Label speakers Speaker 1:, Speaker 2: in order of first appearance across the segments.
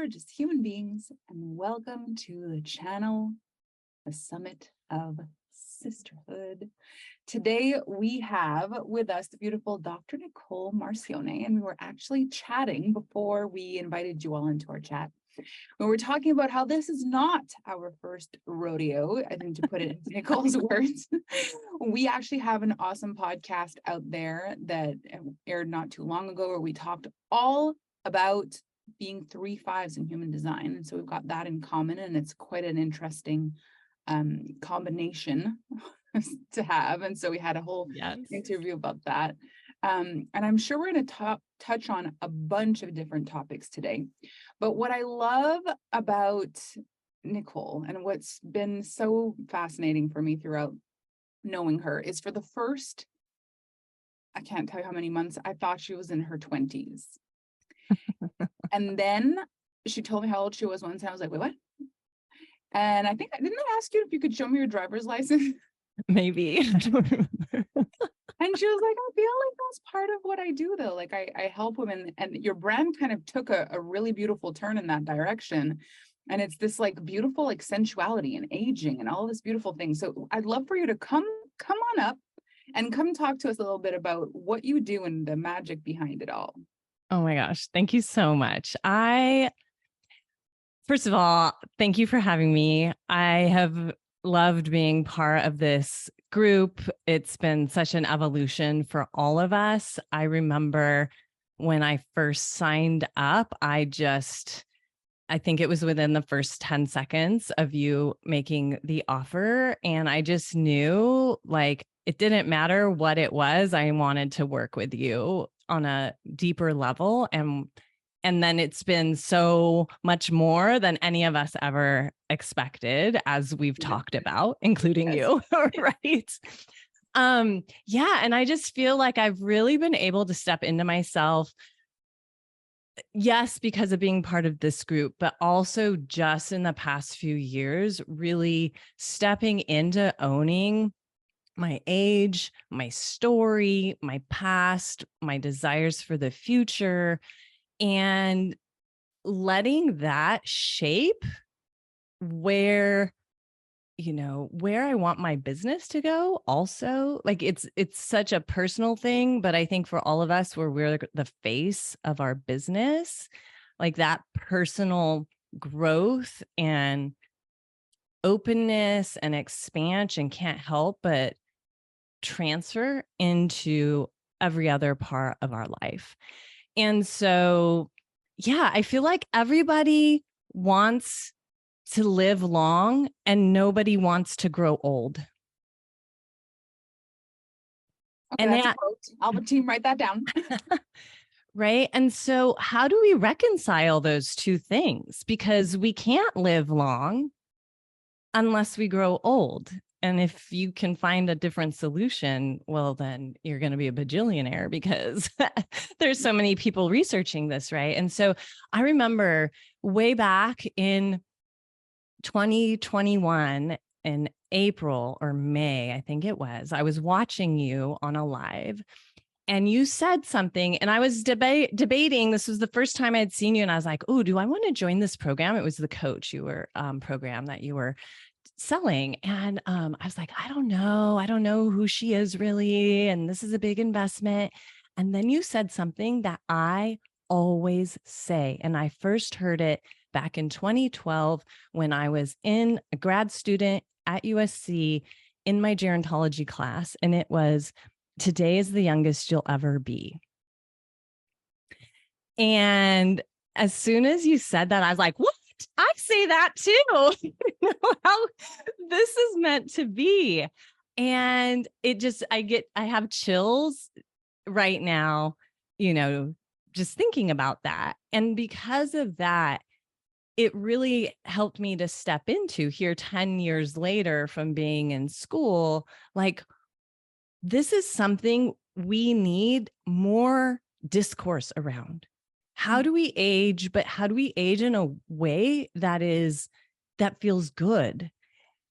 Speaker 1: are just human beings, and welcome to the channel, the Summit of Sisterhood. Today we have with us the beautiful Dr. Nicole Marcione, and we were actually chatting before we invited you all into our chat. We were talking about how this is not our first rodeo, I think, to put it into Nicole's words. We actually have an awesome podcast out there that aired not too long ago where we talked all about being 3 5s in human design. And so we've got that in common, and it's quite an interesting combination to have. And so we had a whole interview about that. And I'm sure we're going to touch on a bunch of different topics today. But what I love about Nicole and what's been so fascinating for me throughout knowing her is for the first, I can't tell you how many months, I thought she was in her 20s. And then she told me how old she was once, and I was like, wait, what? And I think, didn't I ask you if you could show me your driver's license?
Speaker 2: Maybe. I don't remember.
Speaker 1: And she was like, I feel like that's part of what I do, though. Like I help women, and your brand kind of took a really beautiful turn in that direction. And it's this like beautiful like sensuality and aging and all this beautiful thing. So I'd love for you to come on up and come talk to us a little bit about what you do and the magic behind it all.
Speaker 2: Oh my gosh. Thank you so much. First of all, thank you for having me. I have loved being part of this group. It's been such an evolution for all of us. I remember when I first signed up, I think it was within the first 10 seconds of you making the offer. And I just knew, like, it didn't matter what it was. I wanted to work with you on a deeper level. And then it's been so much more than any of us ever expected, as we've talked about, including you, right? Yeah. And I just feel like I've really been able to step into myself. Yes, because of being part of this group, but also just in the past few years, really stepping into owning my age, my story, my past, my desires for the future, and letting that shape where I want my business to go. Also, like it's such a personal thing, but I think for all of us, where we're the face of our business, like that personal growth and openness and expansion can't help but transfer into every other part of our life. And so, yeah, I feel like everybody wants to live long and nobody wants to grow old.
Speaker 1: Okay, and that's a quote. I'll have a team write that down.
Speaker 2: Right. And so how do we reconcile those two things? Because we can't live long unless we grow old. And if you can find a different solution, well, then you're going to be a bajillionaire, because there's so many people researching this, right? And so I remember way back in 2021, in April or May, I think it was, I was watching you on a live, and you said something, and I was debating. This was the first time I'd seen you, and I was like, oh, do I want to join this program? It was the coach program that you were selling. And I was like, I don't know who she is really. And this is a big investment. And then you said something that I always say. And I first heard it back in 2012 when I was a grad student at USC in my gerontology class. And it was, today is the youngest you'll ever be. And as soon as you said that, I was like, what? I say that too. How this is meant to be. And it just, I have chills right now, just thinking about that. And because of that, it really helped me to step into here 10 years later from being in school. Like, this is something we need more discourse around. How do we age, but how do we age in a way that feels good,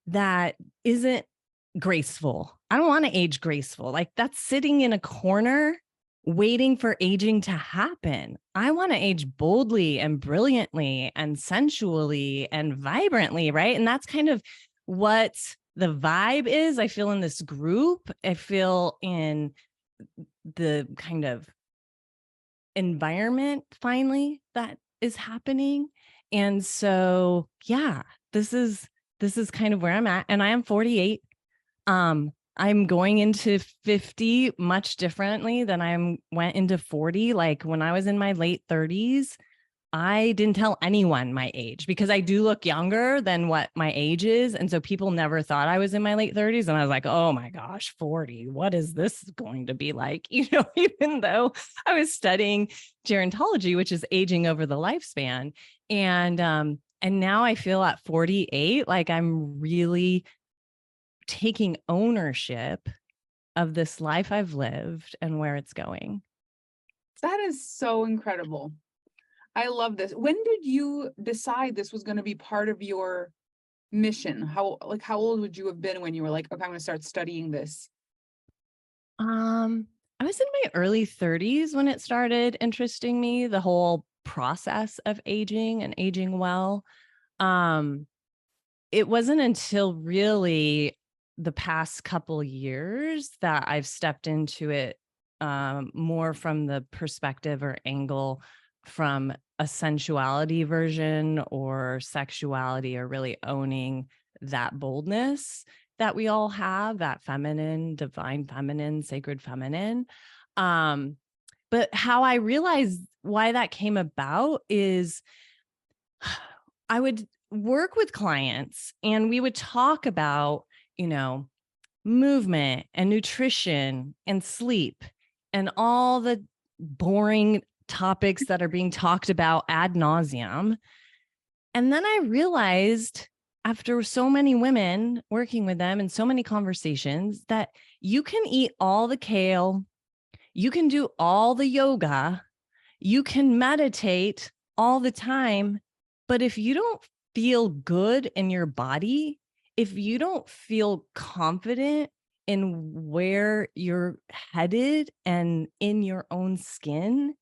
Speaker 2: that isn't graceful? I don't want to age graceful. Like, that's sitting in a corner waiting for aging to happen. I want to age boldly and brilliantly and sensually and vibrantly, right? And that's kind of what the vibe is. I feel in this group. I feel in the kind of environment finally that is happening. And so, yeah, this is kind of where I'm at. And I am 48. I'm going into 50 much differently than I went into 40. Like when I was in my late 30s, I didn't tell anyone my age because I do look younger than what my age is. And so people never thought I was in my late 30s. And I was like, oh my gosh, 40, what is this going to be like? Even though I was studying gerontology, which is aging over the lifespan. And now I feel at 48, like I'm really taking ownership of this life I've lived and where it's going.
Speaker 1: That is so incredible. I love this. When did you decide this was going to be part of your mission? How old would you have been when you were like, okay, I'm going to start studying this?
Speaker 2: I was in my early 30s when it started interesting me, the whole process of aging and aging well. Um, it wasn't until really the past couple years that I've stepped into it more from the perspective or angle from a sensuality version or sexuality, or really owning that boldness that we all have, that feminine, divine feminine, sacred feminine. Um, but how I realized why that came about is I would work with clients and we would talk about, movement and nutrition and sleep and all the boring topics that are being talked about ad nauseum. And then I realized after so many women working with them and so many conversations that you can eat all the kale, you can do all the yoga, you can meditate all the time. But if you don't feel good in your body, if you don't feel confident in where you're headed and in your own skin,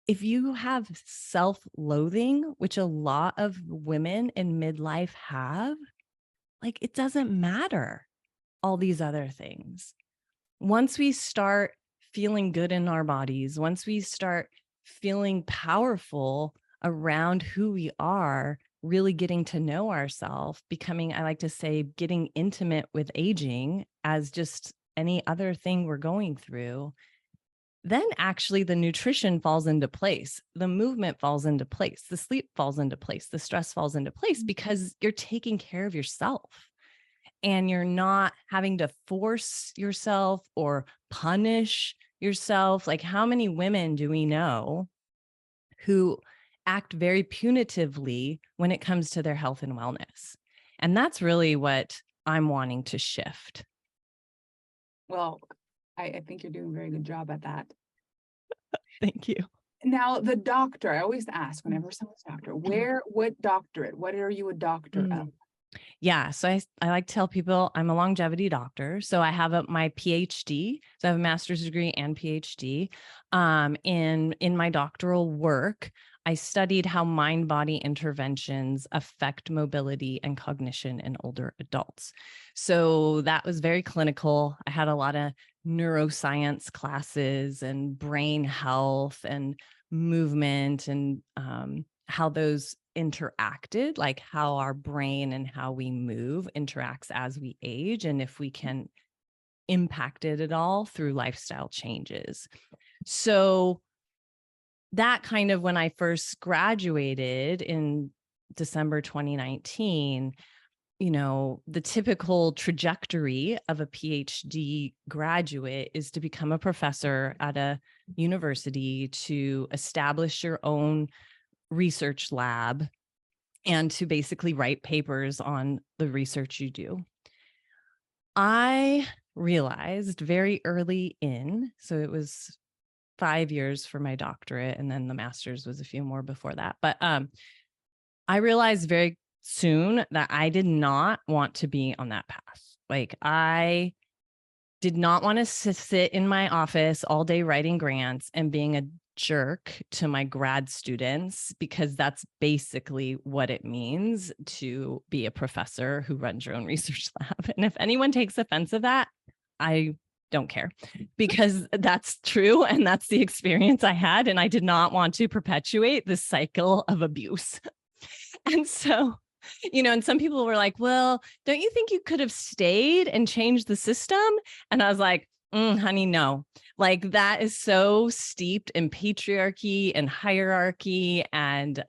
Speaker 2: if you have self-loathing, which a lot of women in midlife have, like it doesn't matter all these other things. Once we start feeling good in our bodies, once we start feeling powerful around who we are, really getting to know ourselves, becoming, I like to say, getting intimate with aging as just any other thing we're going through, then actually the nutrition falls into place, the movement falls into place, the sleep falls into place, the stress falls into place because you're taking care of yourself and you're not having to force yourself or punish yourself. Like, how many women do we know who act very punitively when it comes to their health and wellness? And that's really what I'm wanting to shift.
Speaker 1: Well, I think you're doing a very good job at that.
Speaker 2: Thank you.
Speaker 1: Now, the doctor, I always ask whenever someone's a doctor, what doctorate? What are you a doctor of?
Speaker 2: Yeah. So I like to tell people I'm a longevity doctor. So I have my PhD. So I have a master's degree and PhD. In my doctoral work, I studied how mind-body interventions affect mobility and cognition in older adults. So that was very clinical. I had a lot of neuroscience classes and brain health and movement and how those interacted, like how our brain and how we move interacts as we age, and if we can impact it at all through lifestyle changes. So that kind of, when I first graduated in December 2019, the typical trajectory of a PhD graduate is to become a professor at a university, to establish your own research lab, and to basically write papers on the research you do. I realized very early in, so it was 5 years for my doctorate, and then the master's was a few more before that. But I realized very soon that I did not want to be on that path. Like, I did not want to sit in my office all day writing grants and being a jerk to my grad students, because that's basically what it means to be a professor who runs your own research lab. And if anyone takes offense of that, I don't care, because that's true. And that's the experience I had. And I did not want to perpetuate this cycle of abuse. And so, and some people were like, well, don't you think you could have stayed and changed the system? And I was like, honey, no. Like, that is so steeped in patriarchy and hierarchy and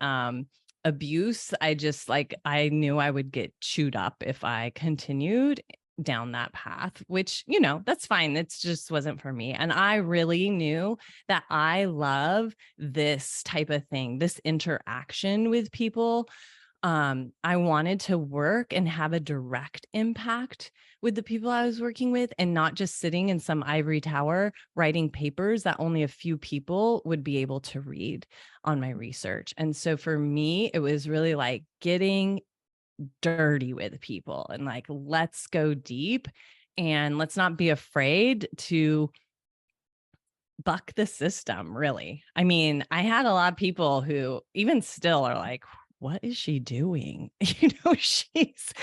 Speaker 2: abuse. I knew I would get chewed up if I continued down that path, which, that's fine. It just wasn't for me. And I really knew that I love this type of thing, this interaction with people. I wanted to work and have a direct impact with the people I was working with, and not just sitting in some ivory tower writing papers that only a few people would be able to read on my research. And so for me, it was really like getting dirty with people and like, let's go deep and let's not be afraid to buck the system, really. I mean, I had a lot of people who even still are like, what is she doing? She's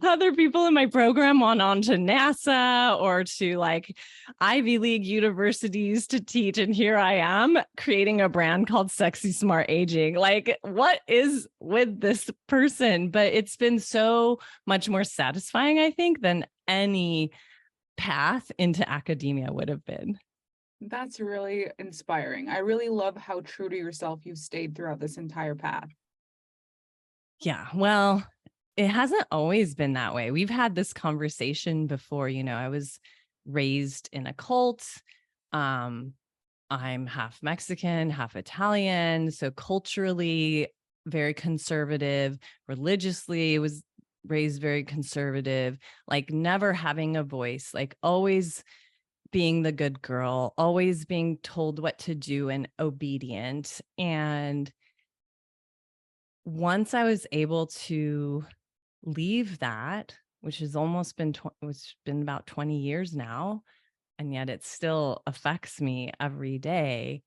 Speaker 2: other people in my program went on to NASA or to like Ivy League universities to teach. And here I am creating a brand called Sexy Smart Aging. Like, what is with this person? But it's been so much more satisfying, I think, than any path into academia would have been.
Speaker 1: That's really inspiring. I really love how true to yourself you've stayed throughout this entire path.
Speaker 2: Yeah, well, it hasn't always been that way. We've had this conversation before. I was raised in a cult. I'm half Mexican, half Italian. So culturally, very conservative. Religiously, was raised very conservative, like never having a voice, like always being the good girl, always being told what to do and obedient. And once I was able to leave that, which has almost been, it's been about 20 years now, and yet it still affects me every day.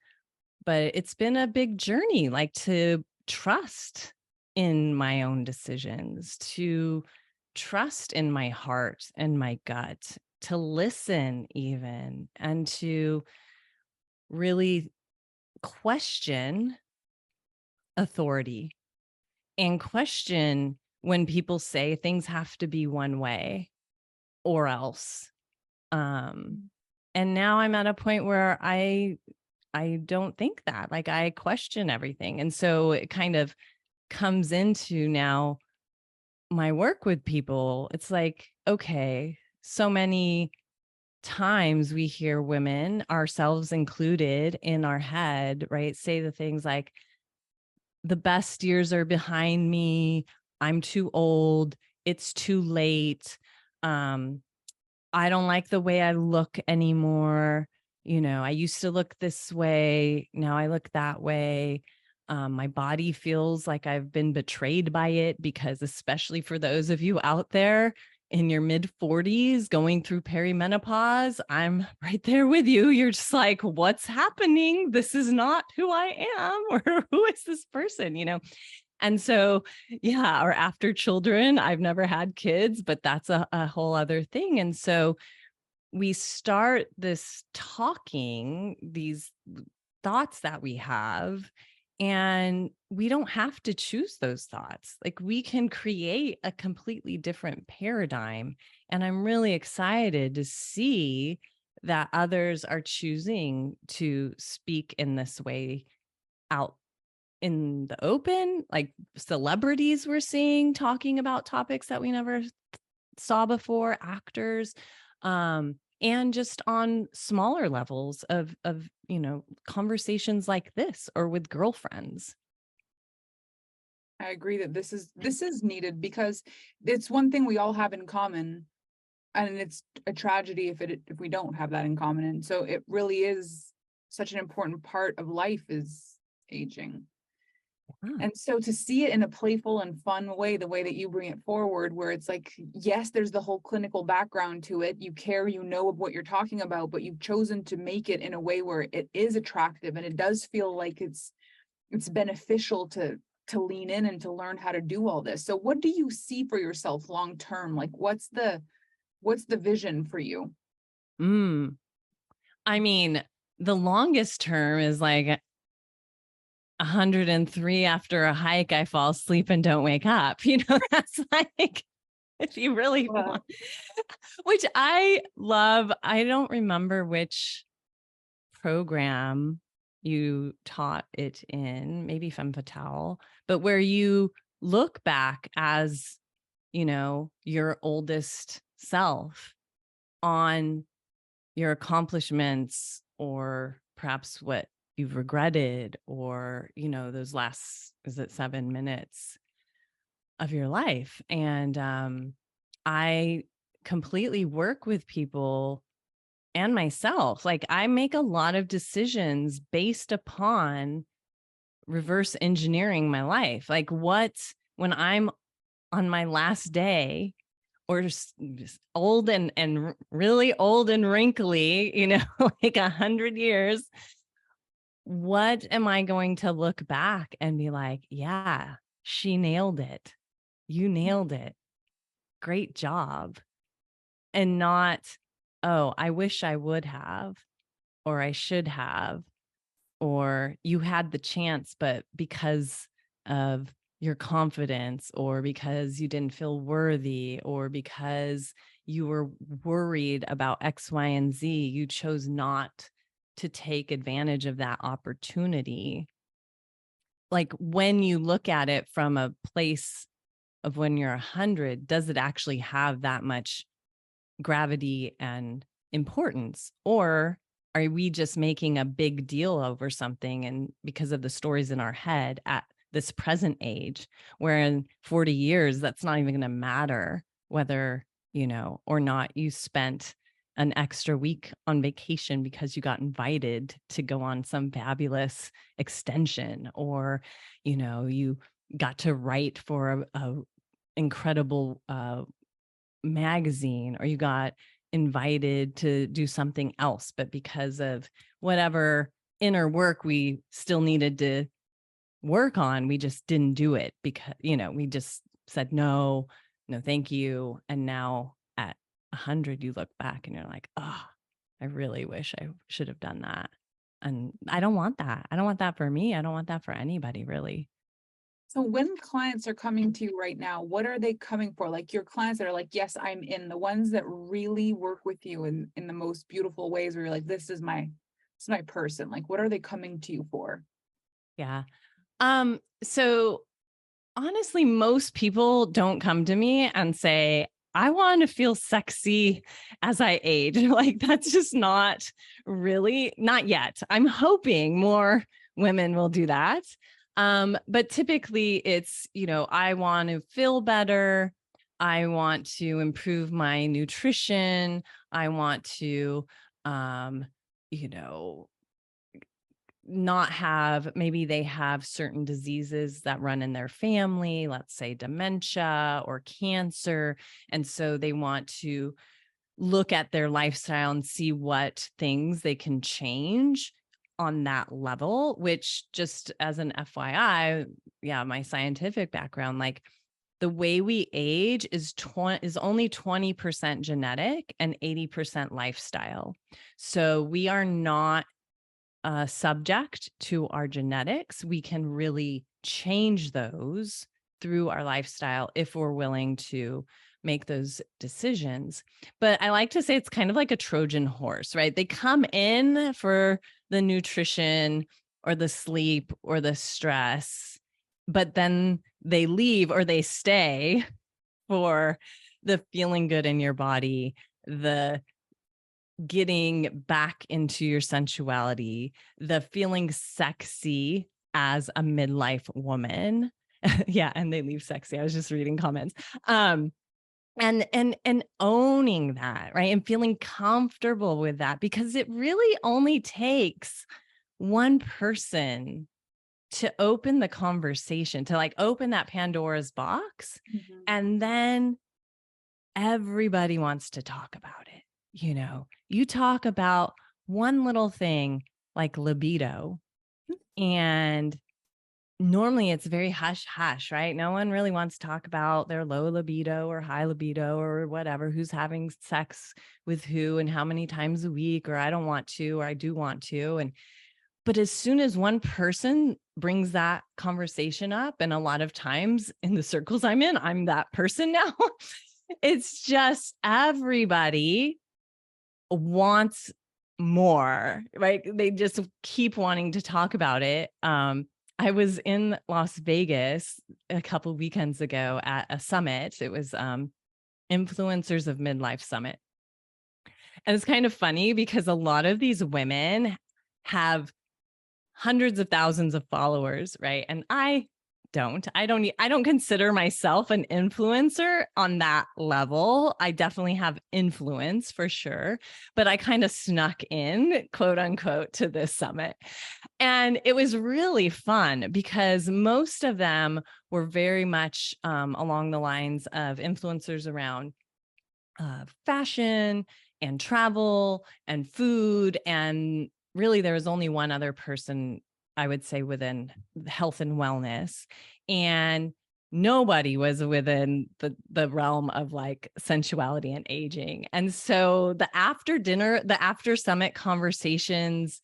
Speaker 2: But it's been a big journey, like to trust in my own decisions, to trust in my heart and my gut, to listen even, and to really question authority and question when people say things have to be one way or else. And now I'm at a point where I don't think that. Like, I question everything. And so it kind of comes into now my work with people. It's like, okay, so many times we hear women, ourselves included, in our head, right, say the things like, the best years are behind me, I'm too old, it's too late, I don't like the way I look anymore. I used to look this way, now I look that way. My body feels like I've been betrayed by it, because especially for those of you out there in your mid 40s going through perimenopause, I'm right there with you. You're just like, what's happening? This is not who I am, or who is this person, And so, yeah, or after children, I've never had kids, but that's a whole other thing. And so we start this talking, these thoughts that we have, and we don't have to choose those thoughts. Like, we can create a completely different paradigm. And I'm really excited to see that others are choosing to speak in this way out in the open, like celebrities we're seeing talking about topics that we never saw before, actors, and just on smaller levels of conversations like this, or with girlfriends.
Speaker 1: I agree that this is needed, because it's one thing we all have in common, and it's a tragedy if we don't have that in common. And so it really is such an important part of life, is aging.
Speaker 2: Ah.
Speaker 1: And so to see it in a playful and fun way, the way that you bring it forward, where it's like, yes, there's the whole clinical background to it. You care, you know what you're talking about, but you've chosen to make it in a way where it is attractive and it does feel like it's beneficial to lean in and to learn how to do all this. So what do you see for yourself long term? Like what's the vision for you?
Speaker 2: Mm. I mean, the longest term is like 103 after a hike, I fall asleep and don't wake up. That's like, if you really
Speaker 1: Wow.
Speaker 2: want, which I love. I don't remember which program you taught it in, maybe Femme Fatale, but where you look back as, your oldest self on your accomplishments or perhaps what you've regretted or, those last, is it 7 minutes of your life? And I completely work with people and myself. Like I make a lot of decisions based upon reverse engineering my life. Like when I'm on my last day or just old and really old and wrinkly, like 100 years, what am I going to look back and be like, yeah, she nailed it. You nailed it. Great job. And not, oh, I wish I would have, or I should have, or you had the chance, but because of your confidence, or because you didn't feel worthy, or because you were worried about X, Y, and Z, you chose not to take advantage of that opportunity. Like when you look at it from a place of when you're 100, does it actually have that much gravity and importance? Or are we just making a big deal over something and because of the stories in our head at this present age, where in 40 years, that's not even going to matter whether, or not you spent an extra week on vacation because you got invited to go on some fabulous extension, or, you got to write for a incredible magazine, or you got invited to do something else, but because of whatever inner work we still needed to work on, we just didn't do it because, we just said, no, no, thank you. And now at 100, you look back and you're like, oh, I really wish I should have done that. And I don't want that. I don't want that for me. I don't want that for anybody, really.
Speaker 1: So when clients are coming to you right now, what are they coming for? Like your clients that are like, yes, I'm in, the ones that really work with you in the most beautiful ways where you're like, this is my person. Like, what are they coming to you for?
Speaker 2: Yeah. So honestly, most people don't come to me and say, I want to feel sexy as I age. Like that's just not yet. I'm hoping more women will do that. But typically it's, I want to feel better. I want to improve my nutrition. I want to, you know, not have, maybe they have certain diseases that run in their family, let's say dementia or cancer. And so they want to look at their lifestyle and see what things they can change on that level, which, just as an FYI, yeah, my scientific background, like the way we age is only 20% genetic and 80% lifestyle. So we are not subject to our genetics. We can really change those through our lifestyle if we're willing to make those decisions. But I like to say it's kind of like a Trojan horse, right? They come in for the nutrition or the sleep or the stress, but then they leave or they stay for the feeling good in your body, the getting back into your sensuality, the feeling sexy as a midlife woman. Yeah, and they leave sexy. I was just reading comments. And owning that, right? And feeling comfortable with that, because it really only takes one person to open the conversation, to like open that Pandora's box.
Speaker 1: Mhm.
Speaker 2: And then everybody wants to talk about it. You talk about one little thing like libido, and normally it's very hush hush, right? No one really wants to talk about their low libido or high libido or whatever, who's having sex with who and how many times a week, or I don't want to, or I do want to. But as soon as one person brings that conversation up, and a lot of times in the circles I'm in, I'm that person now. It's just everybody wants more, right? They just keep wanting to talk about it. I was in Las Vegas a couple weekends ago at a summit. It was Influencers of Midlife Summit. And it's kind of funny because a lot of these women have hundreds of thousands of followers, right? And I don't consider myself an influencer on that level. I definitely have influence for sure, but I kind of snuck in, quote unquote, to this summit. And it was really fun because most of them were very much along the lines of influencers around fashion and travel and food. And really, there was only one other person, I would say, within health and wellness. And nobody was within the realm of like sensuality and aging. And so the after summit conversations,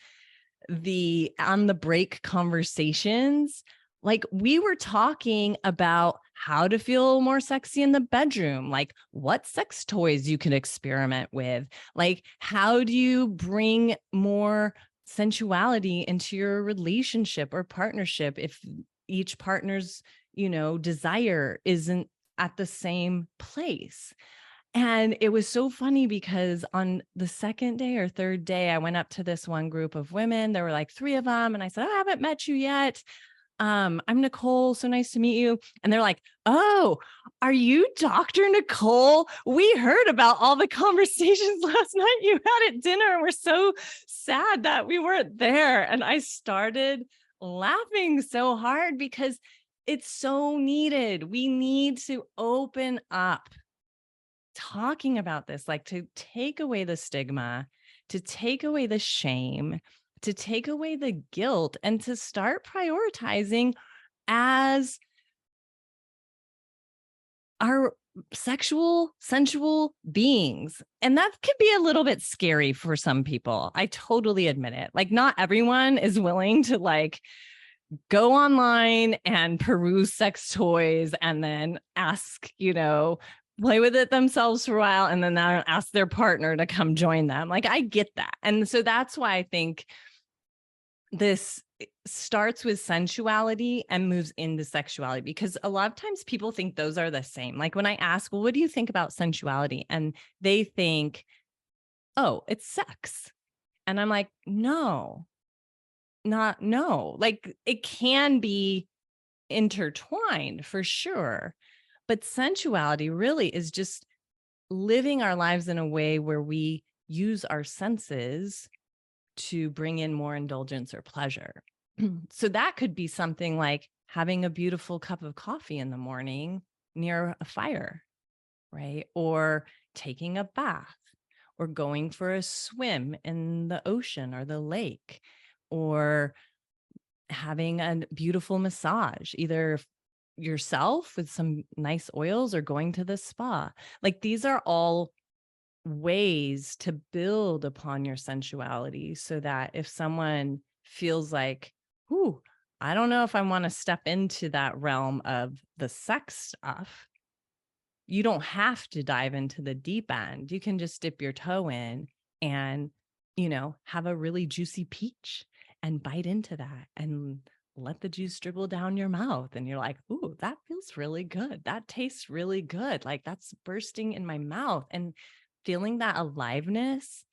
Speaker 2: the on the break conversations, like we were talking about how to feel more sexy in the bedroom, like what sex toys you can experiment with, like how do you bring more sensuality into your relationship or partnership if each partner's, desire isn't at the same place. And it was so funny because on the second day or third day, I went up to this one group of women. There were like three of them. And I said, I haven't met you yet. I'm Nicole. So nice to meet you. And they're like, oh, are you Dr. Nicole? We heard about all the conversations last night you had at dinner. And we're so sad that we weren't there. And I started laughing so hard because it's so needed. We need to open up talking about this, like to take away the stigma, to take away the shame, to take away the guilt, and to start prioritizing as our sexual, sensual beings. And that could be a little bit scary for some people. I totally admit it. Like, not everyone is willing to like go online and peruse sex toys and then ask, play with it themselves for a while and then ask their partner to come join them. Like, I get that. And so that's why I think this starts with sensuality and moves into sexuality, because a lot of times people think those are the same. Like when I ask, well, what do you think about sensuality? And they think, oh, it's sex. And I'm like, no, like it can be intertwined for sure. But sensuality really is just living our lives in a way where we use our senses to bring in more indulgence or pleasure. So that could be something like having a beautiful cup of coffee in the morning near a fire, right? Or taking a bath, or going for a swim in the ocean or the lake, or having a beautiful massage, either yourself with some nice oils or going to the spa. Like these are all ways to build upon your sensuality so that if someone feels like, ooh, I don't know if I want to step into that realm of the sex stuff, you don't have to dive into the deep end. You can just dip your toe in and, have a really juicy peach and bite into that and let the juice dribble down your mouth. And you're like, ooh, that feels really good. That tastes really good. Like that's bursting in my mouth. And feeling that aliveness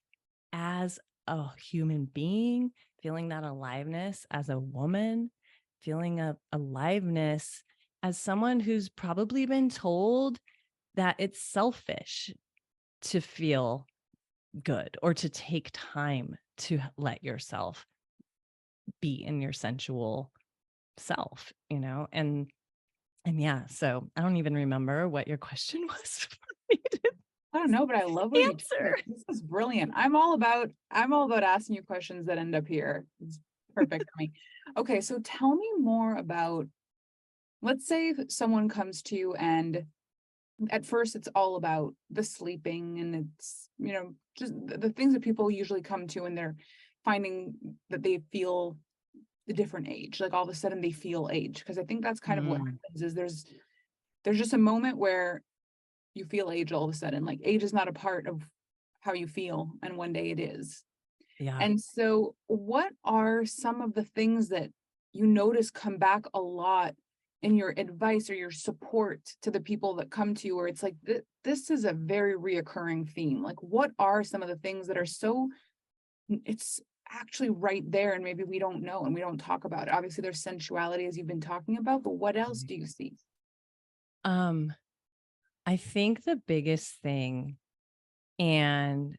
Speaker 2: as a human being, feeling that aliveness as a woman, feeling a aliveness as someone who's probably been told that it's selfish to feel good or to take time to let yourself be in your sensual self, and yeah, so I don't even remember what your question was for me to
Speaker 1: I don't know, but I love where you took
Speaker 2: answer.
Speaker 1: it. This is brilliant. I'm all about asking you questions that end up here. It's perfect for me. Okay, so tell me more about, let's say if someone comes to you and at first it's all about the sleeping and it's, just the things that people usually come to and they're finding that they feel the different age. Like all of a sudden they feel age. Because I think that's kind of what
Speaker 2: Mm,
Speaker 1: happens is there's just a moment where you feel age all of a sudden. Like age is not a part of how you feel, and one day it is.
Speaker 2: yeah.
Speaker 1: And so, what are some of the things that you notice come back a lot in your advice or your support to the people that come to you, where it's like, this is a very reoccurring theme? Like, what are some of the things that are so, it's actually right there, and maybe we don't know and we don't talk about it? Obviously, there's sensuality, as you've been talking about, but what else do you see?
Speaker 2: Um, I think the biggest thing, and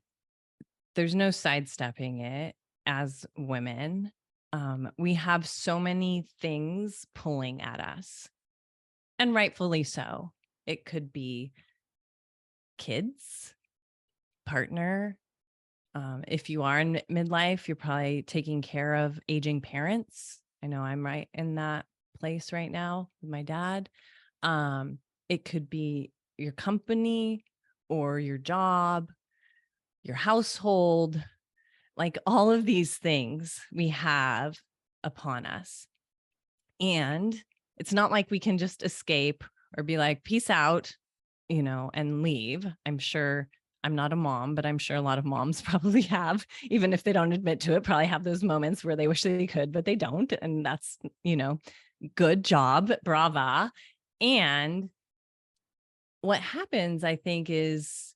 Speaker 2: there's no sidestepping it as women, we have so many things pulling at us, and rightfully so. It could be kids, partner. If you are in midlife, you're probably taking care of aging parents. I know I'm right in that place right now with my dad. It could be your company or your job, your household, like all of these things we have upon us. And it's not like we can just escape or be like, peace out, and leave. I'm sure I'm not a mom, but I'm sure a lot of moms probably have, even if they don't admit to it, probably have those moments where they wish they could, but they don't. And that's, good job, brava. And what happens, I think, is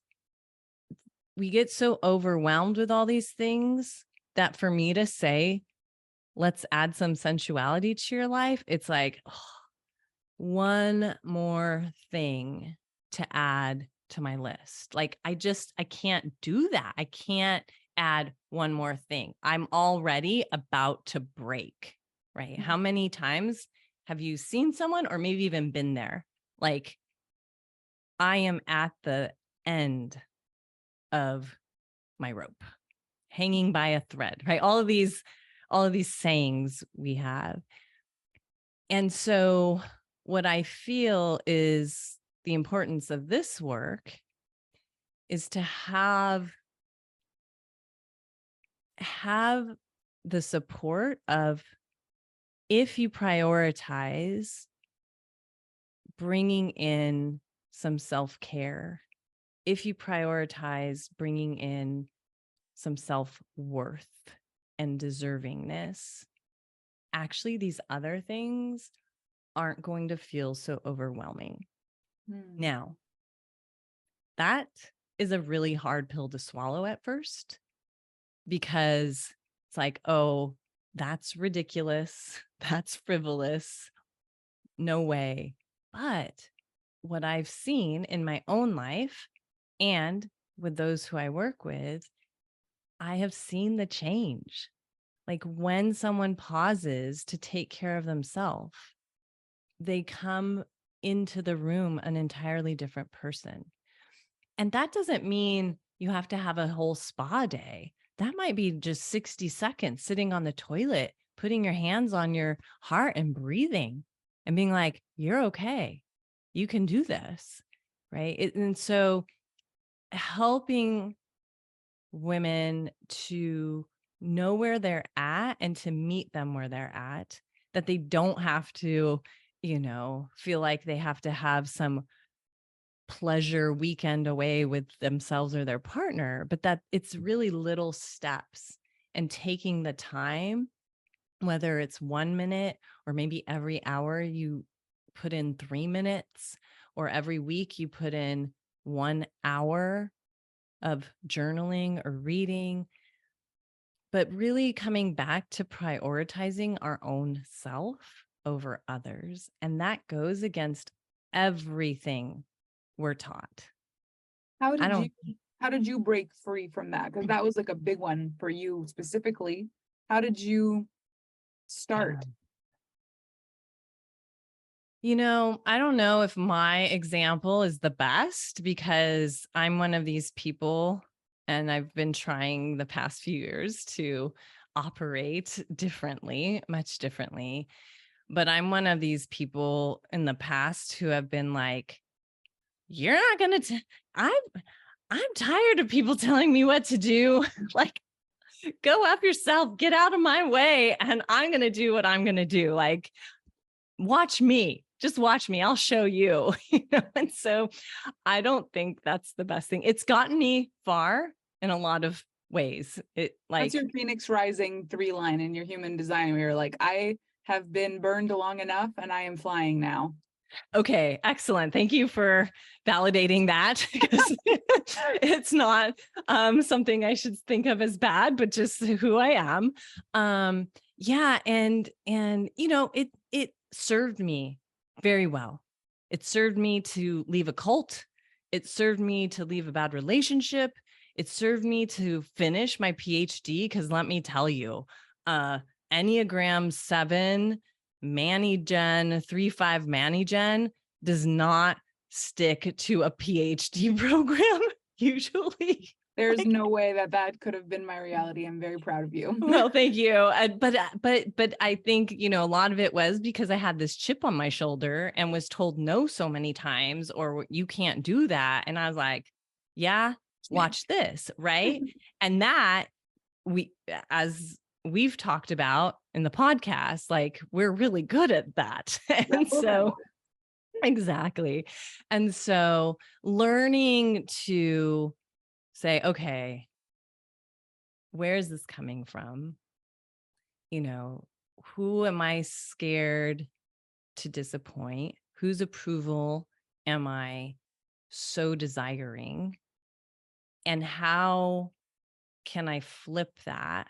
Speaker 2: we get so overwhelmed with all these things that for me to say, let's add some sensuality to your life, it's like, oh, one more thing to add to my list. Like, I can't do that. I can't add one more thing. I'm already about to break, right? How many times have you seen someone or maybe even been there? Like, I am at the end of my rope, hanging by a thread, right? All of these sayings we have. And so what I feel is the importance of this work is to have the support of, if you prioritize bringing in some self-care, if you prioritize bringing in some self-worth and deservingness, actually these other things aren't going to feel so overwhelming.
Speaker 1: Hmm.
Speaker 2: Now, that is a really hard pill to swallow at first, because it's like, oh, that's ridiculous. That's frivolous. No way. But what I've seen in my own life and with those who I work with, I have seen the change. Like, when someone pauses to take care of themselves, they come into the room an entirely different person. And that doesn't mean you have to have a whole spa day. That might be just 60 seconds sitting on the toilet, putting your hands on your heart and breathing and being like, you're okay. You can do this. Right. And so helping women to know where they're at and to meet them where they're at, that they don't have to, feel like they have to have some pleasure weekend away with themselves or their partner, but that it's really little steps and taking the time, whether it's 1 minute or maybe every hour you put in 3 minutes, or every week you put in 1 hour of journaling or reading, but really coming back to prioritizing our own self over others. And that goes against everything we're taught.
Speaker 1: How
Speaker 2: I
Speaker 1: did you
Speaker 2: don't,
Speaker 1: how did you break free from that? Because that was like a big one for you specifically. How did you
Speaker 2: yeah.
Speaker 1: start?
Speaker 2: I don't know if my example is the best because I'm one of these people and I've been trying the past few years to operate differently, much differently. But I'm one of these people in the past who have been like, you're not going to, I'm tired of people telling me what to do. Like, go up yourself, get out of my way, and I'm going to do what I'm going to do. Like, watch me, just watch me. I'll show you. And so I don't think that's the best thing. It's gotten me far in a lot of ways.
Speaker 1: What's your Phoenix Rising 3 line in your human design where you're like, I have been burned long enough and I am flying now?
Speaker 2: Okay, excellent. Thank you for validating that because it's not something I should think of as bad, but just who I am. Yeah, and it served me very well. It served me to leave a cult. It served me to leave a bad relationship. It served me to finish my PhD because let me tell you, Enneagram 7 Manigen 3-5 Manigen does not stick to a PhD program usually.
Speaker 1: There's no way that that could have been my reality. I'm very proud of you.
Speaker 2: Well, thank you. But I think, a lot of it was because I had this chip on my shoulder and was told no so many times, or you can't do that. And I was like, yeah, watch this. Right. And that as we've talked about in the podcast, like we're really good at that. And so exactly. And so learning to say, okay, where is this coming from? Who am I scared to disappoint? Whose approval am I so desiring? And how can I flip that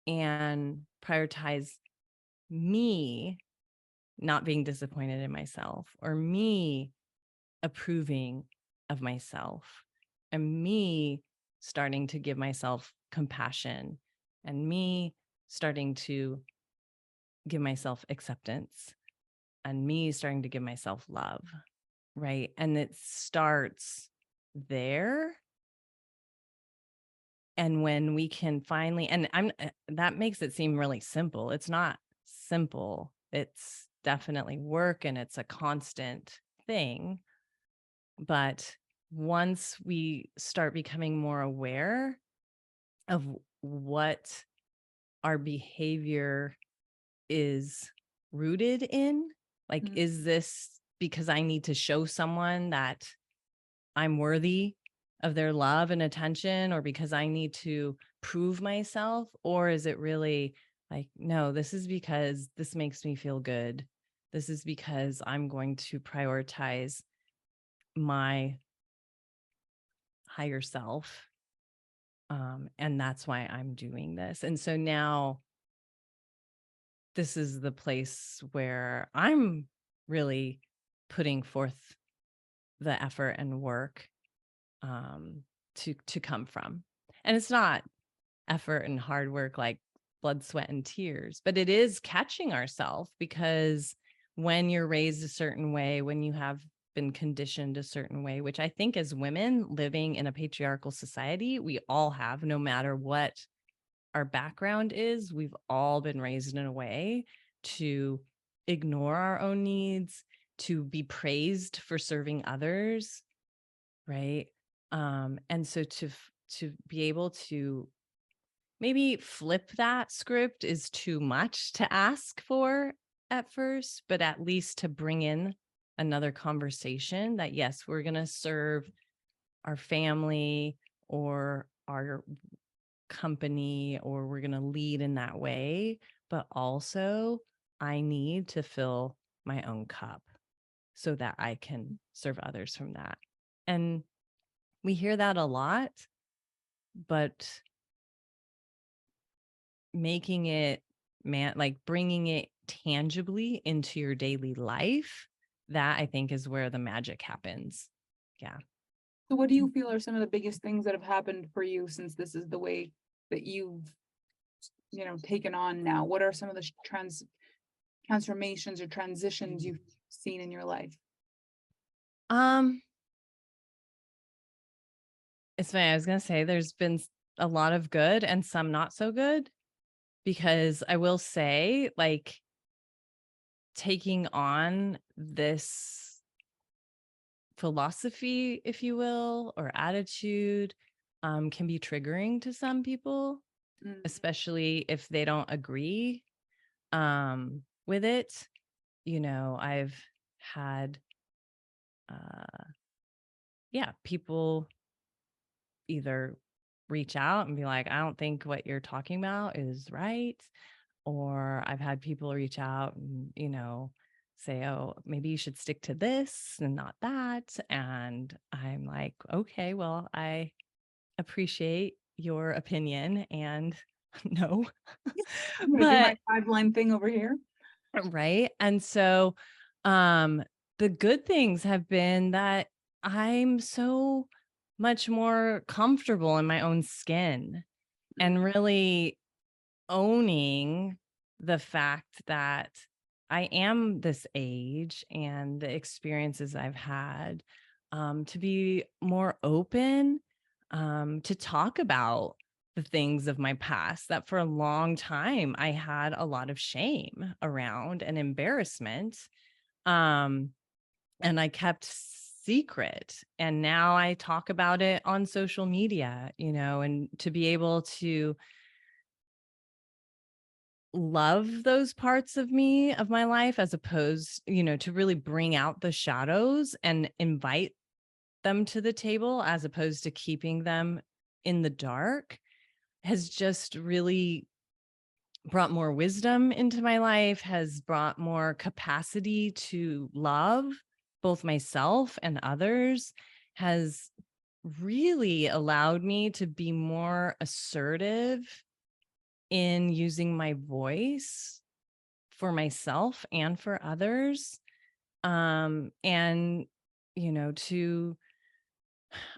Speaker 2: and prioritize me not being disappointed in myself, or me approving of myself, and me starting to give myself compassion, and me starting to give myself acceptance, and me starting to give myself love, right? And it starts there. And when we can finally, and that makes it seem really simple. It's not simple. It's definitely work and it's a constant thing. But once we start becoming more aware of what our behavior is rooted in, like, is this because I need to show someone that I'm worthy of their love and attention, or because I need to prove myself? Or is it really like, no, this is because this makes me feel good. This is because I'm going to prioritize my higher self. And that's why I'm doing this. And so now this is the place where I'm really putting forth the effort and work to come from. And it's not effort and hard work like blood, sweat, and tears, but it is catching ourselves, because when you're raised a certain way, when you have been conditioned a certain way, which I think as women living in a patriarchal society, we all have, no matter what our background is, we've all been raised in a way to ignore our own needs, to be praised for serving others, right? And so to be able to maybe flip that script is too much to ask for at first, but at least to bring in another conversation that, yes, we're going to serve our family or our company, or we're going to lead in that way, but also I need to fill my own cup so that I can serve others from that. And we hear that a lot, but making it like bringing it tangibly into your daily life, that I think is where the magic happens. Yeah.
Speaker 1: So what do you feel are some of the biggest things that have happened for you since this is the way that you've, taken on now? What are some of the transformations or transitions you've seen in your life?
Speaker 2: Um, it's funny. I was gonna say there's been a lot of good and some not so good, because I will say, like, taking on this philosophy, if you will, or attitude, can be triggering to some people,
Speaker 1: Mhm.
Speaker 2: especially if they don't agree with it. I've had, uh, yeah, people either reach out and be like, I don't think what you're talking about is right. Or I've had people reach out and, say, oh, maybe you should stick to this and not that. And I'm like, okay, well, I appreciate your opinion and no.
Speaker 1: I'm gonna do my
Speaker 2: But
Speaker 1: 5-line thing over here.
Speaker 2: right. And so um the good things have been that I'm so much more comfortable in my own skin and
Speaker 1: Mm.
Speaker 2: really owning the fact that I am this age and the experiences I've had, to be more open, to talk about the things of my past that for a long time I had a lot of shame around and embarrassment. Um, and I kept secret. And now I talk about it on social media, and to be able to love those parts of me, of my life, as opposed, to really bring out the shadows and invite them to the table as opposed to keeping them in the dark, has just really brought more wisdom into my life, has brought more capacity to love both myself and others, has really allowed me to be more assertive in using my voice for myself and for others. And to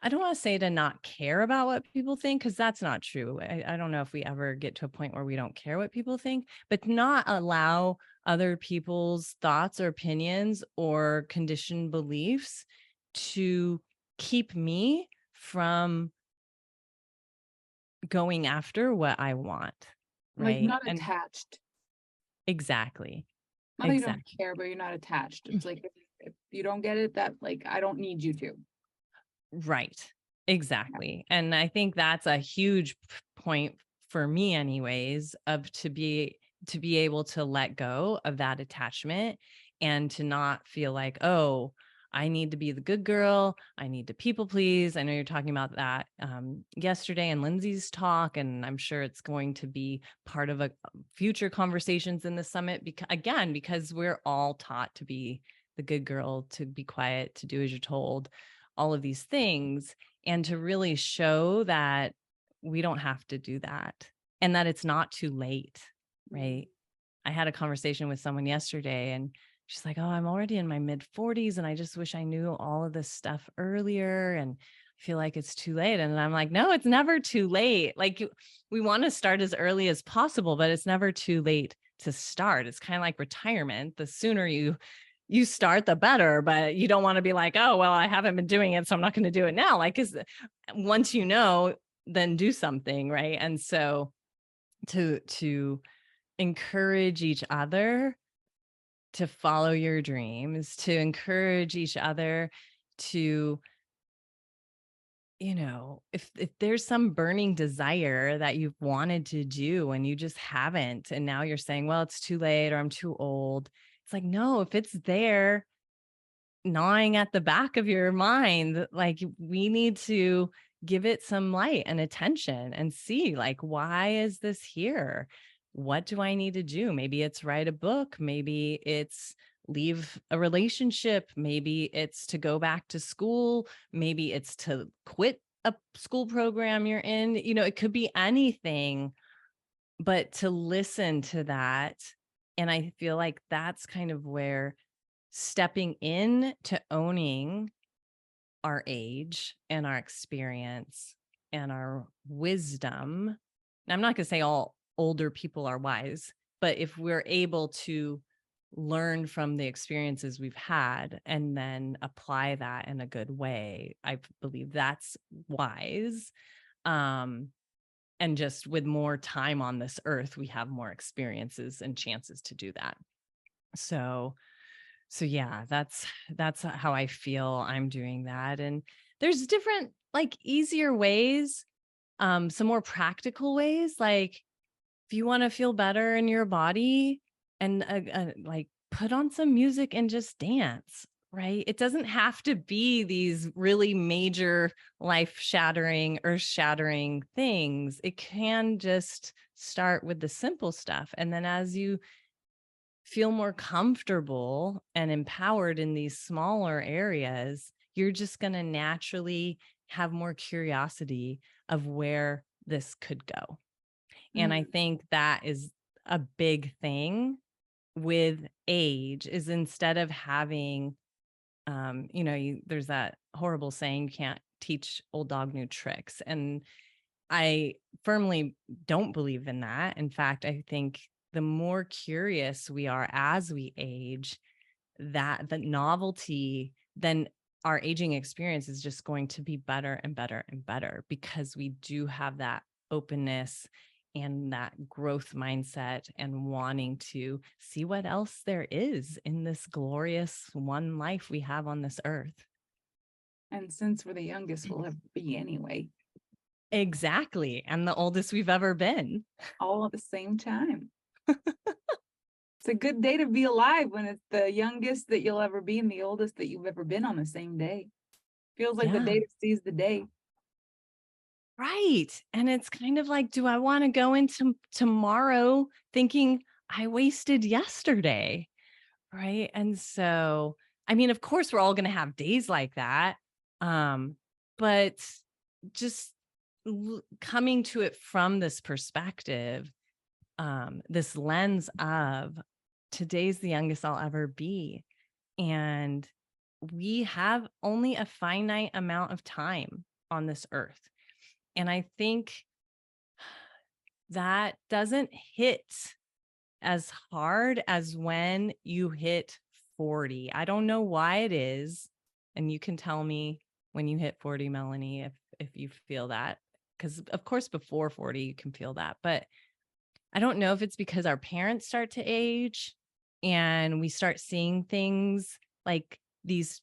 Speaker 2: I don't want to say to not care about what people think, because that's not true. I don't know if we ever get to a point where we don't care what people think, but not allow other people's thoughts or opinions or conditioned beliefs to keep me from going after what I want.
Speaker 1: Like,
Speaker 2: Right.
Speaker 1: not
Speaker 2: And
Speaker 1: attached.
Speaker 2: exactly.
Speaker 1: Not that you don't
Speaker 2: Exactly.
Speaker 1: care, but you're not attached. It's like if you don't get it, that like I don't need you to.
Speaker 2: Right.
Speaker 1: Yeah.
Speaker 2: Exactly. And I think that's a huge point for me anyways, of to be able to let go of that attachment and to not feel like, oh, I need to be the good girl. I need to people please. I know you're talking about that yesterday in Lindsay's talk, and I'm sure it's going to be part of a future conversations in the summit, because we're all taught to be the good girl, to be quiet, to do as you're told, all of these things, and to really show that we don't have to do that and that it's not too late,
Speaker 1: Mm.
Speaker 2: right? I had a conversation with someone yesterday and she's like, "Oh, I'm already in my mid 40s and I just wish I knew all of this stuff earlier and I feel like it's too late." And I'm like, "No, it's never too late. Like we want to start as early as possible, but it's never too late to start. It's kind of like retirement. The sooner you start, the better, but you don't want to be like, oh, well, I haven't been doing it, so I'm not going to do it now. Like, cause once then do something. Right. And so to encourage each other to follow your dreams, to encourage each other to, if there's some burning desire that you've wanted to do and you just haven't, and now you're saying, well, it's too late or I'm too old. It's like, no, if it's there, gnawing at the back of your mind, like we need to give it some light and attention and see, like, why is this here? What do I need to do? Maybe it's write a book, maybe it's leave a relationship, maybe it's to go back to school, maybe it's to quit a school program you're in. It could be anything, but to listen to that. And I feel like that's kind of where stepping in to owning our age and our experience and our wisdom. And I'm not going to say all older people are wise, but if we're able to learn from the experiences we've had and then apply that in a good way. I believe that's wise. And just with more time on this earth, we have more experiences and chances to do that. So yeah, that's how I feel I'm doing that. And there's different, like, easier ways, some more practical ways, like if you want to feel better in your body and like put on some music and just dance, right? It doesn't have to be these really major life shattering, earth shattering things. It can just start with the simple stuff. And then as you feel more comfortable and empowered in these smaller areas, you're just going to naturally have more curiosity of where this could go. And I think that is a big thing with age, is instead of having, there's that horrible saying, you can't teach old dog new tricks. And I firmly don't believe in that. In fact, I think the more curious we are as we age, that the novelty, then our aging experience is just going to be better and better and better, because we do have that openness and that growth mindset and wanting to see what else there is in this glorious one life we have on this earth.
Speaker 1: And since we're the youngest we'll ever be anyway,
Speaker 2: Exactly. And the oldest we've ever been.
Speaker 1: all at the same time. It's a good day to be alive when it's the youngest that you'll ever be and the oldest that you've ever been on the same day. Feels like the day to seize the day.
Speaker 2: Right. And it's kind of like, do I want to go into tomorrow thinking I wasted yesterday? Right. And so, I mean, of course, we're all going to have days like that. But just coming to it from this perspective, this lens of today's the youngest I'll ever be. And we have only a finite amount of time on this earth. And I think that doesn't hit as hard as when you hit 40. I don't know why it is. And you can tell me when you hit 40, Melanie, if you feel that. Because of course, before 40, you can feel that. But I don't know if it's because our parents start to age and we start seeing things like these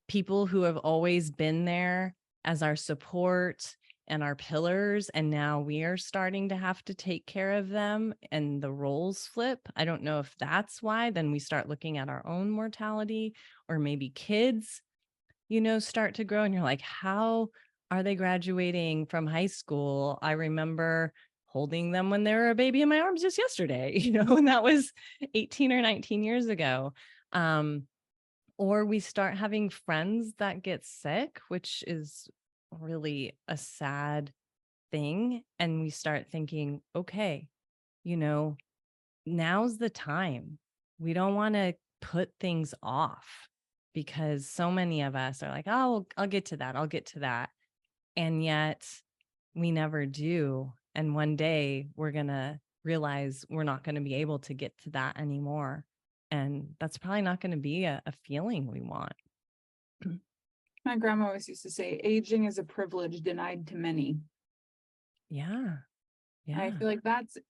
Speaker 2: people who have always been there as our support and our pillars, and now we are starting to have to take care of them and the roles flip. I don't know if that's why. Then we start looking at our own mortality, or maybe kids, start to grow and you're like, how are they graduating from high school? I remember holding them when they were a baby in my arms just yesterday, and that was 18 or 19 years ago. Or we start having friends that get sick, which is really a sad thing. And we start thinking, okay, now's the time. We don't want to put things off, because so many of us are like, oh, I'll get to that. I'll get to that. And yet we never do. And one day we're going to realize we're not going to be able to get to that anymore. And that's probably not going to be a feeling we want.
Speaker 1: My grandma always used to say, aging is a privilege denied to many.
Speaker 2: Yeah. Yeah.
Speaker 1: I feel like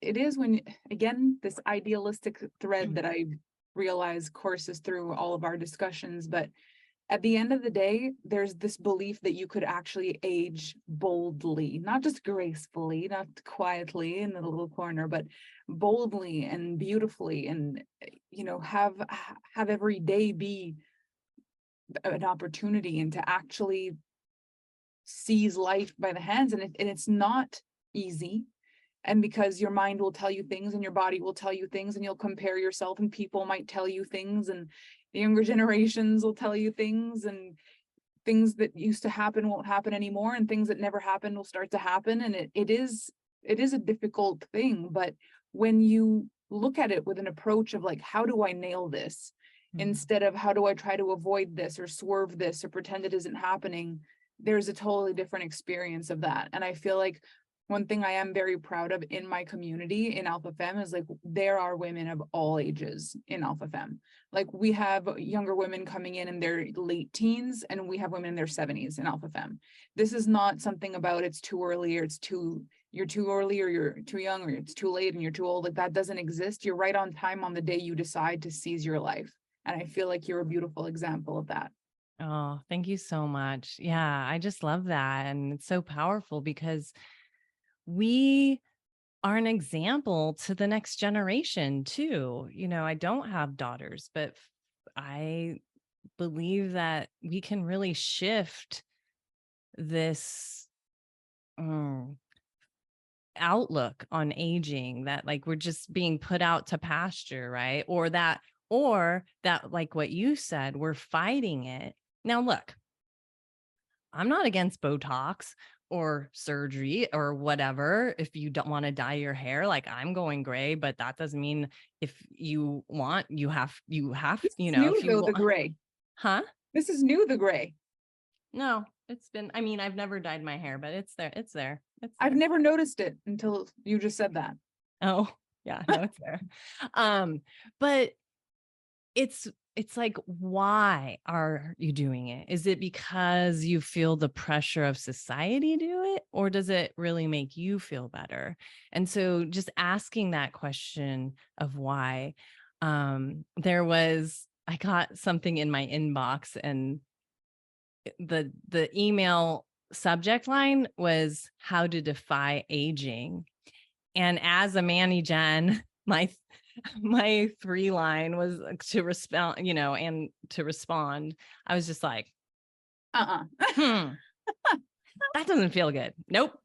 Speaker 1: it is when, again, this idealistic thread that I realize courses through all of our discussions, but at the end of the day, there's this belief that you could actually age boldly, not just gracefully, not quietly in the little corner, but boldly and beautifully, and have every day be an opportunity, and to actually seize life by the hands. And it's not easy. And because your mind will tell you things and your body will tell you things, and you'll compare yourself, and people might tell you things, and the younger generations will tell you things, and things that used to happen won't happen anymore, and things that never happened will start to happen. And it is a difficult thing. But when you look at it with an approach of like, how do I nail this? Instead of how do I try to avoid this or swerve this or pretend it isn't happening, there's a totally different experience of that. And I feel like one thing I am very proud of in my community in Alpha Femme is like there are women of all ages in Alpha Femme. Like we have younger women coming in their late teens, and we have women in their 70s in Alpha Femme. This is not something about it's too early or you're too early or you're too young or it's too late and you're too old. Like that doesn't exist. You're right on time on the day you decide to seize your life. And I feel like you're a beautiful example of that.
Speaker 2: Oh, thank you so much. Yeah, I just love that. And it's so powerful because we are an example to the next generation too. I don't have daughters, but I believe that we can really shift this outlook on aging, that like we're just being put out to pasture, right? Or that like what you said, we're fighting it. Now look, I'm not against Botox or surgery or whatever. If you don't want to dye your hair, like I'm going gray, but that doesn't mean if you want, you have,
Speaker 1: This is
Speaker 2: if
Speaker 1: new
Speaker 2: you
Speaker 1: though, the
Speaker 2: want,
Speaker 1: gray.
Speaker 2: huh?
Speaker 1: This is new, the gray.
Speaker 2: No, I mean, I've never dyed my hair, but it's there. It's there.
Speaker 1: I've never noticed it until you just said that.
Speaker 2: Oh, yeah, no, it's there. But it's like, why are you doing it? Is it because you feel the pressure of society to do it, or does it really make you feel better? And so just asking that question of why, I got something in my inbox, and the email subject line was how to defy aging. And as a Manny Jen, my 3 line was to respond, and to respond. I was just like, that doesn't feel good. Nope.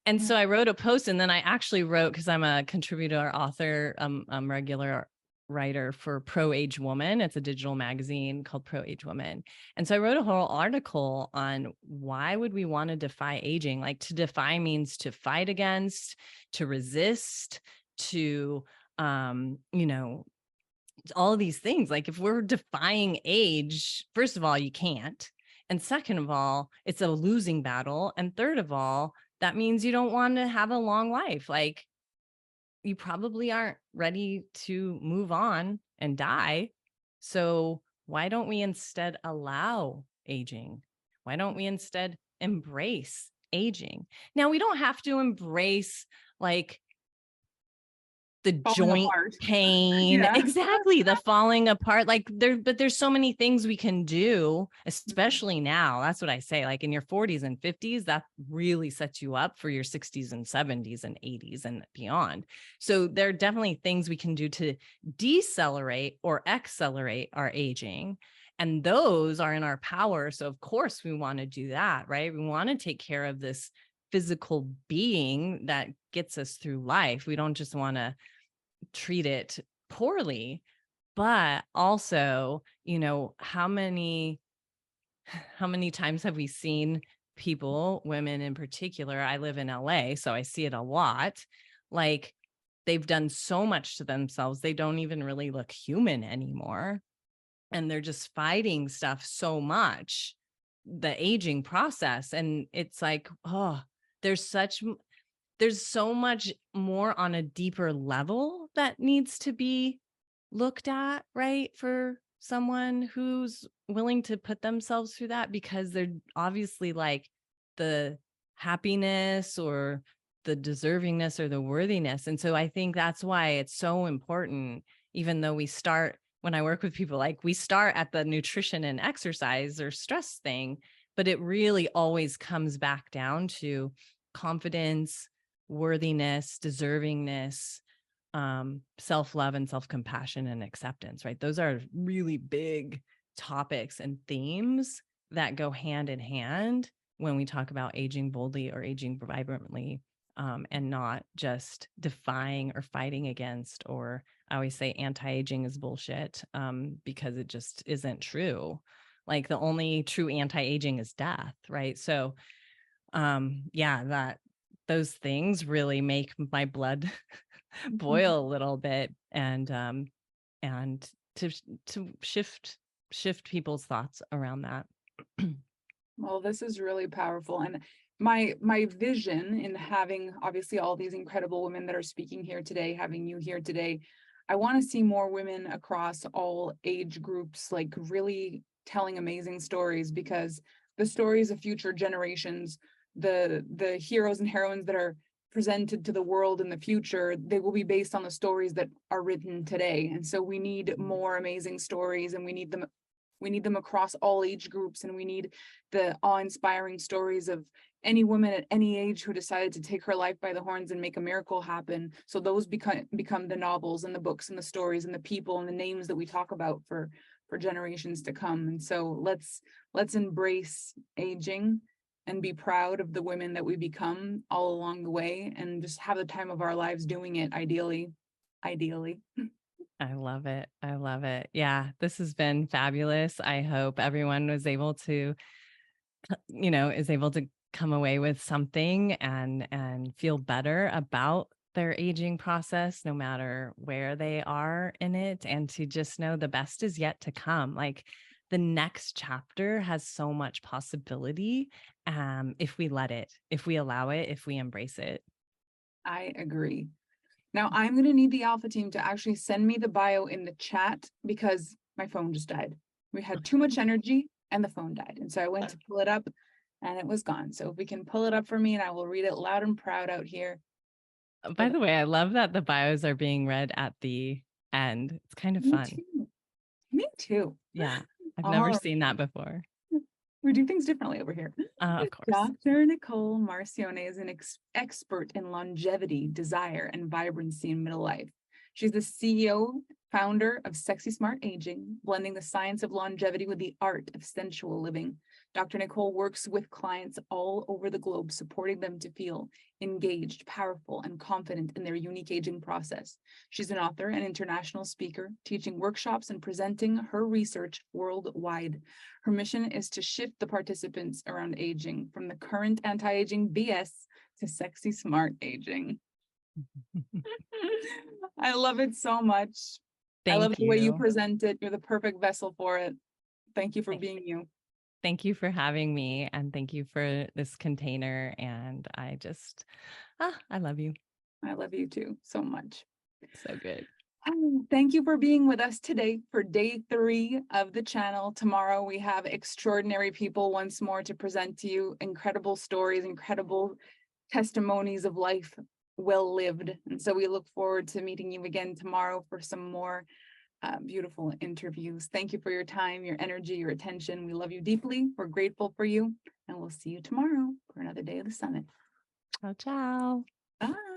Speaker 2: And so I wrote a post, and then I actually wrote, because I'm a contributor, author, regular writer for Pro Age Woman. It's a digital magazine called Pro Age Woman. And so I wrote a whole article on why would we want to defy aging? Like, to defy means to fight against, to resist, to, all of these things. Like, if we're defying age, first of all, you can't. And second of all, it's a losing battle. And third of all, that means you don't want to have a long life. Like, you probably aren't ready to move on and die. So why don't we instead allow aging? Why don't we instead embrace aging? Now, we don't have to embrace like the
Speaker 1: Falling
Speaker 2: joint
Speaker 1: apart.
Speaker 2: pain,
Speaker 1: Yeah.
Speaker 2: exactly, the falling apart, but there's so many things we can do, especially now. That's what I say, like in your 40s and 50s, that really sets you up for your 60s and 70s and 80s and beyond. So there are definitely things we can do to decelerate or accelerate our aging. And those are in our power. So of course we want to do that, right? We want to take care of this physical being that gets us through life. We don't just want to treat it poorly, but also, how many times have we seen people, women in particular? I live in LA, so I see it a lot. Like, they've done so much to themselves, they don't even really look human anymore. And they're just fighting stuff so much, the aging process. And it's like, oh, there's so much more on a deeper level that needs to be looked at, right? For someone who's willing to put themselves through that, because they're obviously like the happiness or the deservingness or the worthiness. And so I think that's why it's so important, even though when I work with people, like we start at the nutrition and exercise or stress thing, but it really always comes back down to confidence, worthiness, deservingness, self-love and self-compassion and acceptance, right? Those are really big topics and themes that go hand in hand when we talk about aging boldly or aging vibrantly, and not just defying or fighting against, or I always say anti-aging is bullshit, because it just isn't true. Like, the only true anti-aging is death, right? So those things really make my blood boil a little bit, and to shift people's thoughts around that.
Speaker 1: Well, this is really powerful. And my vision in having obviously all these incredible women that are speaking here today, having you here today, I want to see more women across all age groups, like really telling amazing stories, because the stories of future generations, the heroes and heroines that are presented to the world in the future, they will be based on the stories that are written today. And so we need more amazing stories, and we need them across all age groups, and we need the awe-inspiring stories of any woman at any age who decided to take her life by the horns and make a miracle happen. So those become the novels and the books and the stories and the people and the names that we talk about for generations to come. And so let's embrace aging and be proud of the women that we become all along the way, and just have the time of our lives doing it, ideally.
Speaker 2: I love it. I love it. Yeah, this has been fabulous. I hope everyone was able to, is able to come away with something and feel better about their aging process, no matter where they are in it, and to just know the best is yet to come. Like, the next chapter has so much possibility, if we let it, if we allow it, if we embrace it.
Speaker 1: I agree. Now I'm going to need the Alpha team to actually send me the bio in the chat, because my phone just died. We had too much energy and the phone died. And so I went to pull it up and it was gone. So if we can pull it up for me, and I will read it loud and proud out here.
Speaker 2: By the way, I love that the bios are being read at the end. It's kind of
Speaker 1: Me
Speaker 2: fun.
Speaker 1: too. Me too.
Speaker 2: Yeah, I've
Speaker 1: All
Speaker 2: never
Speaker 1: right.
Speaker 2: seen that before.
Speaker 1: We do things differently over here.
Speaker 2: Of course.
Speaker 1: Dr. Nicole Marcione is an expert in longevity, desire, and vibrancy in middle life. She's the CEO, founder of Sexy Smart Aging, blending the science of longevity with the art of sensual living. Dr. Nicole works with clients all over the globe, supporting them to feel engaged, powerful, and confident in their unique aging process. She's an author and international speaker, teaching workshops and presenting her research worldwide. Her mission is to shift the participants around aging from the current anti-aging BS to sexy smart aging. I love it so much. I love the way you present it. You're the perfect vessel for it. Thank you for being you.
Speaker 2: Thank you for having me, and thank you for this container. And I just, I love you.
Speaker 1: I love you too so much.
Speaker 2: So good.
Speaker 1: Thank you for being with us today for day 3 of the channel. Tomorrow we have extraordinary people once more to present to you, incredible stories, incredible testimonies of life well lived. And so we look forward to meeting you again tomorrow for some more beautiful interviews. Thank you for your time, your energy, your attention. We love you deeply. We're grateful for you, and we'll see you tomorrow for another day of the summit.
Speaker 2: Ciao, ciao.
Speaker 1: Bye.